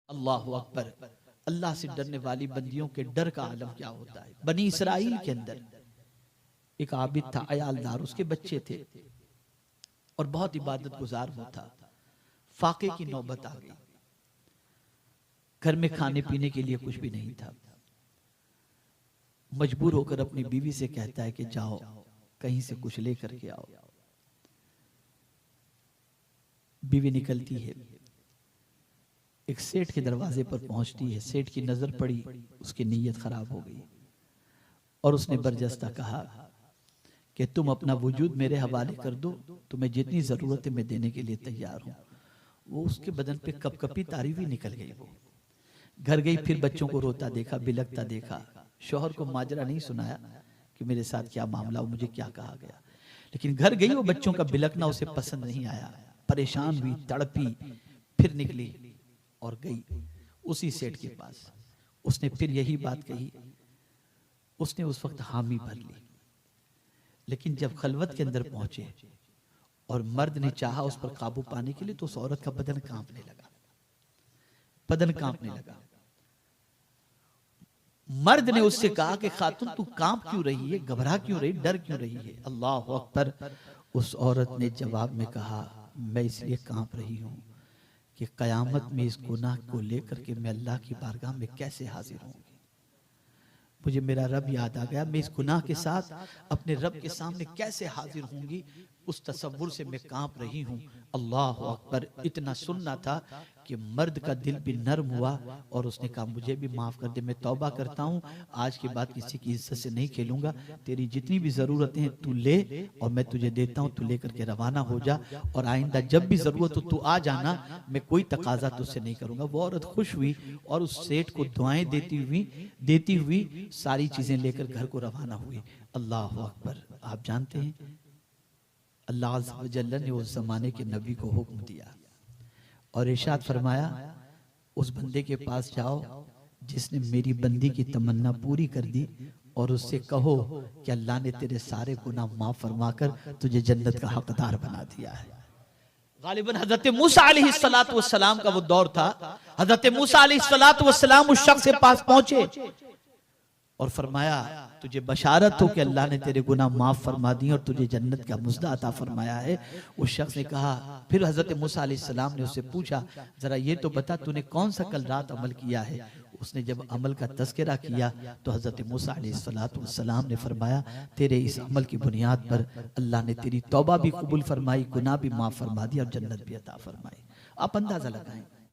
अल्लाह अकबर। अल्लाह से डरने वाली बंदियों के डर का आलम क्या होता है। बनी इसराइल के अंदर एक आबिद था, अयालदार, उसके बच्चे थे और बहुत इबादत गुजार वो था। फाके की नौबत आ गई, घर में खाने पीने के लिए कुछ भी नहीं था। मजबूर होकर अपनी बीवी से कहता है कि जाओ कहीं से कुछ लेकर के आओ। बीवी निकलती है, एक सेठ के दरवाजे पर पहुंचती है। सेठ की नजर पड़ी, उसकी नीयत खराब हो गई और उसने बरजस्ता कहा कि तुम अपना वजूद मेरे हवाले कर दो, तुम्हें जितनी जरूरत है मैं देने के लिए तैयार हूं। वो उसके बदन पे कपकपी तारी भी निकल गई। वो घर गई, फिर बच्चों को रोता देखा, बिलखता देखा। शौहर को माजरा नहीं सुनाया कि मेरे साथ क्या मामला हो, मुझे क्या कहा गया, लेकिन घर गई, वो बच्चों का बिलखना उसे पसंद नहीं आया। परेशान हुई, तड़पी, फिर निकली और गई उसी सेठ के पास। उसने फिर यही बात कही। उसने उस वक्त हामी भर ली, लेकिन जब खलवत के अंदर पहुंचे और मर्द ने चाहा उस पर काबू पाने के लिए, तो उस औरत का बदन कांपने लगा, बदन कांपने लगा। मर्द ने उससे कहा कि खातून तू कांप क्यों रही है, घबरा क्यों रही, डर क्यों रही है। अल्लाह अकबर। उस औरत ने जवाब में कहा, मैं इसलिए कांप रही हूं कि कयामत में इस गुनाह को लेकर के मैं अल्लाह की बारगाह में कैसे हाजिर होंगी। मुझे मेरा रब याद आ गया, मैं इस गुनाह के साथ अपने रब के सामने कैसे हाजिर होंगी, उस तसव्वुर से मैं कांप रही हूँ। अल्लाह अकबर। इतना सुनना था कि मर्द का दिल भी नर्म हुआ और उसने कहा मुझे भी माफ कर दे, मैं तौबा करता हूँ, आज के बाद किसी की इज्जत से नहीं खेलूंगा, तेरी जितनी भी जरूरतें हैं तू ले और मैं तुझे देता हूँ, तू लेकर के रवाना हो जा और आइंदा जब भी जरूरत हो तू आ जाना, मैं कोई तकाजा तुझसे नहीं करूंगा। वो औरत खुश हुई और उस सेठ को दुआएं देती हुई सारी चीजें लेकर घर को रवाना हुई। अल्लाह अकबर। आप जानते हैं अल्लाह अज़्ज़ व जल्ल ने उस जमाने के नबी को हुक्म दिया और इरशाद फरमाया, उस बंदे के पास जाओ जिसने मेरी बंदी की तमन्ना पूरी कर दी और उससे कहो कि अल्लाह ने तेरे सारे गुनाह माफ फरमाकर तुझे जन्नत का हकदार बना दिया है। गालिबन हजरत मूसा अलैहिस्सलातु वस्सलाम का वो दौर था। हजरत मूसा अलैहिस्सलातु वस्सलाम उस शख्स के पास पहुंचे और फरमाया, तुझे बशारत हो कि अल्लाह ने तेरे गुनाह माफ फरमा दिए और तुझे जन्नत का मुज़्ज़ा अता फरमाया है। उस शख्स ने कहा, फिर हजरत मूसा अलैहिस्सलाम ने उससे पूछा, जरा ये तो बता तूने कौन सा कल रात अमल किया है। उसने जब अमल का तज़किरा किया तो हजरत मूसा अलैहिस्सलाम ने फरमाया, तेरे इस अमल की बुनियाद पर अल्लाह ने तेरी तौबा भी कबूल फरमाई, गुनाह भी माफ फरमा दिया और जन्नत भी अता फरमाई। आप अंदाजा लगाएं